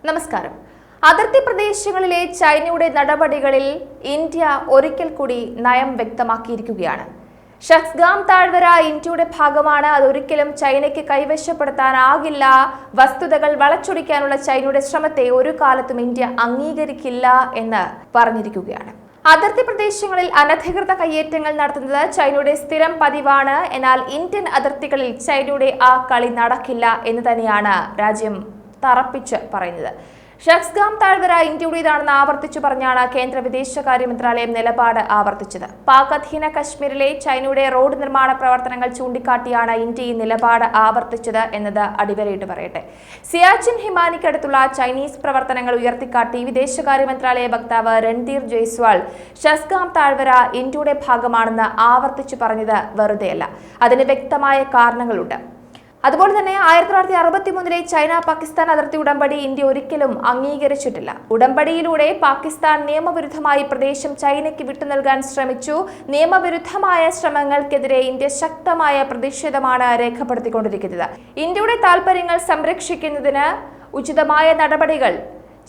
നമസ്കാരം. അതിർത്തി പ്രദേശങ്ങളിലെ ചൈനയുടെ നടപടികളിൽ ഇന്ത്യ ഒരിക്കൽ കൂടി നയം വ്യക്തമാക്കിയിരിക്കുകയാണ്. ഷക്സ്ഗാം താഴ്വര ഇന്ത്യയുടെ ഭാഗമാണ്. അതൊരിക്കലും ചൈനയ്ക്ക് കൈവശപ്പെടുത്താനാകില്ല. വസ്തുതകൾ വളച്ചൊടിക്കാനുള്ള ചൈനയുടെ ശ്രമത്തെ ഒരു കാലത്തും ഇന്ത്യ അംഗീകരിക്കില്ല എന്ന് പറഞ്ഞിരിക്കുകയാണ്. അതിർത്തി പ്രദേശങ്ങളിൽ അനധികൃത കയ്യേറ്റങ്ങൾ നടത്തുന്നത് ചൈനയുടെ സ്ഥിരം പതിവാണ്. എന്നാൽ ഇന്ത്യൻ അതിർത്തികളിൽ ചൈനയുടെ ആ കളി നടക്കില്ല എന്ന് തന്നെയാണ് രാജ്യം തറപ്പിച്ച് പറയുന്നത്. ഷക്സ്ഗാം താഴ്വര ഇന്ത്യയുടേതാണെന്ന് ആവർത്തിച്ചു പറഞ്ഞാണ് കേന്ദ്ര വിദേശകാര്യ മന്ത്രാലയം നിലപാട് ആവർത്തിച്ചത്. പാക് അധീന കശ്മീരിലെ ചൈനയുടെ റോഡ് നിർമ്മാണ പ്രവർത്തനങ്ങൾ ചൂണ്ടിക്കാട്ടിയാണ് ഇന്ത്യ ഈ നിലപാട് ആവർത്തിച്ചത് എന്നത് അടിവരയിട്ട് പറയട്ടെ. സിയാച്ചിൻ ഹിമാനിക്കടുത്തുള്ള ചൈനീസ് പ്രവർത്തനങ്ങൾ ഉയർത്തിക്കാട്ടി വിദേശകാര്യ മന്ത്രാലയ വക്താവ് രൺധീർ ജയ്സ്വാൾ ഷക്സ്ഗാം താഴ്വര ഇന്ത്യയുടെ ഭാഗമാണെന്ന് ആവർത്തിച്ചു പറഞ്ഞത് വെറുതെയല്ല. അതിന് വ്യക്തമായ കാരണങ്ങളുണ്ട്. അതുപോലെ തന്നെ 1963 ചൈന പാകിസ്ഥാൻ അതിർത്തി ഉടമ്പടി ഇന്ത്യ ഒരിക്കലും അംഗീകരിച്ചിട്ടില്ല. ഉടമ്പടിയിലൂടെ പാകിസ്ഥാൻ നിയമവിരുദ്ധമായി പ്രദേശം ചൈനയ്ക്ക് വിട്ടു നൽകാൻ ശ്രമിച്ചു. നിയമവിരുദ്ധമായ ശ്രമങ്ങൾക്കെതിരെ ഇന്ത്യ ശക്തമായ പ്രതിഷേധമാണ് രേഖപ്പെടുത്തിക്കൊണ്ടിരിക്കുന്നത്. ഇന്ത്യയുടെ താൽപര്യങ്ങൾ സംരക്ഷിക്കുന്നതിന് ഉചിതമായ നടപടികൾ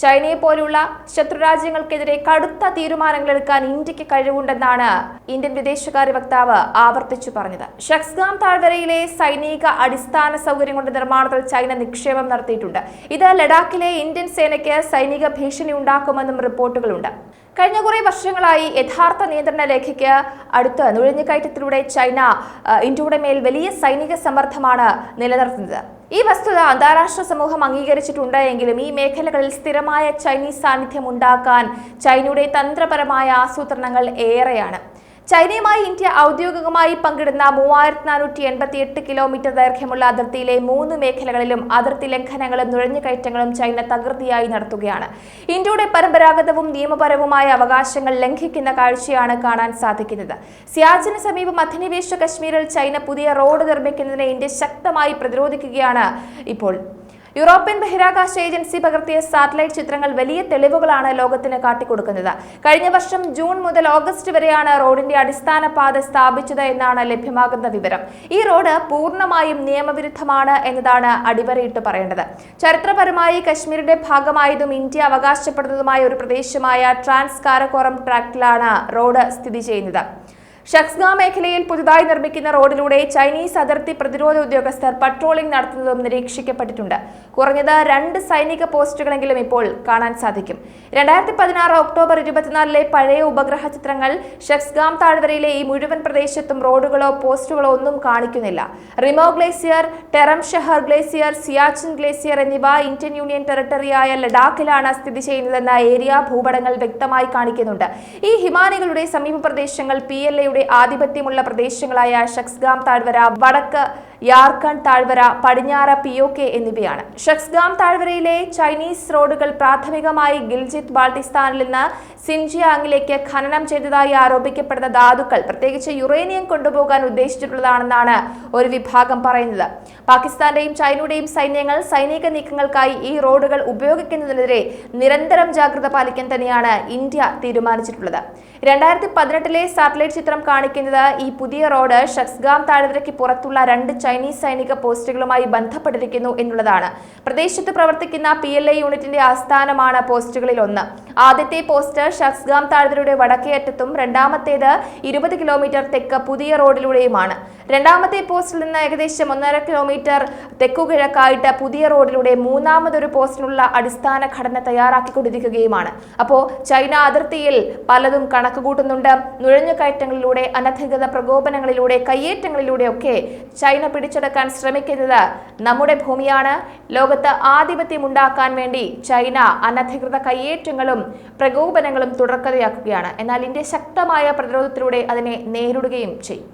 ചൈനയെ പോലുള്ള ശത്രുരാജ്യങ്ങൾക്കെതിരെ കടുത്ത തീരുമാനങ്ങൾ എടുക്കാൻ ഇന്ത്യക്ക് കഴിവുണ്ടെന്നാണ് ഇന്ത്യൻ വിദേശകാര്യ വക്താവ് ആവർത്തിച്ചു പറഞ്ഞത്. ഷക്സ്ഗാം താഴ്വരയിലെ സൈനിക അടിസ്ഥാന സൗകര്യങ്ങളുടെ നിർമ്മാണത്തിൽ ചൈന നിക്ഷേപം നടത്തിയിട്ടുണ്ട്. ഇത് ലഡാക്കിലെ ഇന്ത്യൻ സേനയ്ക്ക് സൈനിക ഭീഷണി ഉണ്ടാക്കുമെന്നും റിപ്പോർട്ടുകളുണ്ട്. കഴിഞ്ഞ കുറേ വർഷങ്ങളായി യഥാർത്ഥ നിയന്ത്രണ രേഖയ്ക്ക് അടുത്ത് നുഴഞ്ഞുകയറ്റത്തിലൂടെ ചൈന ഇന്ത്യയുടെ മേൽ വലിയ സൈനിക സമ്മർദ്ദമാണ് നിലനിർത്തുന്നത്. ഈ വസ്തുത അന്താരാഷ്ട്ര സമൂഹം അംഗീകരിച്ചിട്ടുണ്ട് എങ്കിലും ഈ മേഖലകളിൽ സ്ഥിരമായ ചൈനീസ് സാന്നിധ്യം ഉണ്ടാക്കാൻ ചൈനയുടെ തന്ത്രപരമായ ആസൂത്രണങ്ങൾ ഏറെയാണ്. ചൈനയുമായി ഇന്ത്യ ഔദ്യോഗികമായി പങ്കിടുന്ന 3488 കിലോമീറ്റർ ദൈർഘ്യമുള്ള അതിർത്തിയിലെ 3 മേഖലകളിലും അതിർത്തി ലംഘനങ്ങളും നുഴഞ്ഞുകയറ്റങ്ങളും ചൈന തകൃതിയായി നടത്തുകയാണ്. ഇന്ത്യയുടെ പരമ്പരാഗതവും നിയമപരവുമായ അവകാശങ്ങൾ ലംഘിക്കുന്ന കാഴ്ചയാണ് കാണാൻ സാധിക്കുന്നത്. സിയാച്ചിന് സമീപം അധിനിവേശ കശ്മീരിൽ ചൈന പുതിയ റോഡ് നിർമ്മിക്കുന്നതിനെ ഇന്ത്യ ശക്തമായി പ്രതിരോധിക്കുകയാണ്. ഇപ്പോൾ യൂറോപ്യൻ ബഹിരാകാശ ഏജൻസി പകർത്തിയ സാറ്റലൈറ്റ് ചിത്രങ്ങൾ വലിയ തെളിവുകളാണ് ലോകത്തിന് കാട്ടിക്കൊടുക്കുന്നത്. കഴിഞ്ഞ വർഷം ജൂൺ മുതൽ ഓഗസ്റ്റ് വരെയാണ് റോഡിന്റെ അടിസ്ഥാന പാത സ്ഥാപിച്ചത് എന്നാണ് ലഭ്യമാകുന്ന വിവരം. ഈ റോഡ് പൂർണ്ണമായും നിയമവിരുദ്ധമാണ് എന്നതാണ് അടിവരയിട്ട് പറയേണ്ടത്. ചരിത്രപരമായി കശ്മീരിന്റെ ഭാഗമായതും ഇന്ത്യ അവകാശപ്പെടുന്നതുമായ ഒരു പ്രദേശമായ ട്രാൻസ് കാരക്കോറം ട്രാക്റ്റിലാണ് റോഡ് സ്ഥിതി ചെയ്യുന്നത്. ഷക്സ്ഗാം മേഖലയിൽ പുതുതായി നിർമ്മിക്കുന്ന റോഡിലൂടെ ചൈനീസ് അതിർത്തി പ്രതിരോധ ഉദ്യോഗസ്ഥർ പട്രോളിംഗ് നടത്തുന്നതും നിരീക്ഷിക്കപ്പെട്ടിട്ടുണ്ട്. കുറഞ്ഞത് 2 സൈനിക പോസ്റ്റുകളെങ്കിലും ഇപ്പോൾ കാണാൻ സാധിക്കും. 2016 ഒക്ടോബർ 24 പഴയ ഉപഗ്രഹ ചിത്രങ്ങൾ ഷക്സ്ഗാം താഴ്വരയിലെ ഈ മുഴുവൻ പ്രദേശത്തും റോഡുകളോ പോസ്റ്റുകളോ ഒന്നും കാണിക്കുന്നില്ല. Rimo glacier, ടെറം ഷഹർ glacier, Siachen glacier എന്നിവ ഇന്ത്യൻ യൂണിയൻ ടെറിട്ടറിയായ ലഡാക്കിലാണ് സ്ഥിതി ചെയ്യുന്നതെന്ന ഏരിയ ഭൂപടങ്ങൾ വ്യക്തമായി കാണിക്കുന്നുണ്ട്. ഈ ഹിമാനികളുടെ സമീപ പ്രദേശങ്ങൾ PLA ആധിപത്യമുള്ള പ്രദേശങ്ങളായ ഷക്സ്ഗാം താഴ്വര, വടക്ക് യാർഖണ്ഡ് താഴ്വര, പടിഞ്ഞാറ് POK എന്നിവയാണ്. ഷക്സ്ഗാം താഴ്വരയിലെ ചൈനീസ് റോഡുകൾ പ്രാഥമികമായി ഗിൽജിത്ത് ബാൾട്ടിസ്ഥാനിൽ നിന്ന് സിൻജിയാങ്ങിലേക്ക് ഖനനം ചെയ്തതായി ആരോപിക്കപ്പെടുന്ന ധാതുക്കൾ, പ്രത്യേകിച്ച് യുറേനിയം കൊണ്ടുപോകാൻ ഉദ്ദേശിച്ചിട്ടുള്ളതാണെന്നാണ് ഒരു വിഭാഗം പറയുന്നത്. പാകിസ്ഥാന്റെയും ചൈനയുടെയും സൈന്യങ്ങൾ സൈനിക നീക്കങ്ങൾക്കായി ഈ റോഡുകൾ ഉപയോഗിക്കുന്നതിനെതിരെ നിരന്തരം ജാഗ്രത പാലിക്കാൻ തന്നെയാണ് ഇന്ത്യ തീരുമാനിച്ചിട്ടുള്ളത്. 2018 സാറ്റലൈറ്റ് ചിത്രം കാണിക്കുന്നത് ഈ പുതിയ റോഡ് ഷക്സ്ഗാം താഴ്വരയ്ക്ക് പുറത്തുള്ള 2 ചൈനീസ് സൈനിക പോസ്റ്റുകളുമായി ബന്ധപ്പെട്ടിരിക്കുന്നു എന്നുള്ളതാണ്. പ്രദേശത്ത് പ്രവർത്തിക്കുന്ന PLA യൂണിറ്റിന്റെ ആസ്ഥാനമാണ് പോസ്റ്റുകളിൽ ഒന്ന്. ആദ്യത്തെ പോസ്റ്റ് ഷക്സ്ഗാം താഴ്വരയുടെ വടക്കേ അറ്റത്തും രണ്ടാമത്തേത് 20 കിലോമീറ്റർ തെക്ക് പുതിയ റോഡിലൂടെയുമാണ്. രണ്ടാമത്തെ പോസ്റ്റിൽ നിന്ന് ഏകദേശം 1.5 കിലോമീറ്റർ തെക്കുകിഴക്കായിട്ട് പുതിയ റോഡിലൂടെ മൂന്നാമതൊരു പോസ്റ്റിനുള്ള അടിസ്ഥാന ഘടന തയ്യാറാക്കിക്കൊണ്ടിരിക്കുകയുമാണ്. അപ്പോൾ ചൈന അതിർത്തിയിൽ പലതും കണക്കുകൂട്ടുന്നുണ്ട്. നുഴഞ്ഞുകയറ്റങ്ങളിലൂടെ, അനധികൃത പ്രകോപനങ്ങളിലൂടെ, കയ്യേറ്റങ്ങളിലൂടെയൊക്കെ ചൈന പിടിച്ചെടുക്കാൻ ശ്രമിക്കുന്നത് നമ്മുടെ ഭൂമിയാണ്. ലോകത്ത് ആധിപത്യം ഉണ്ടാക്കാൻ വേണ്ടി ചൈന അനധികൃത കയ്യേറ്റങ്ങളും പ്രകോപനങ്ങളും തുടർക്കഥയാക്കുകയാണ്. എന്നാൽ ഇന്ത്യ ശക്തമായ പ്രതിരോധത്തിലൂടെ അതിനെ നേരിടുകയും ചെയ്യും.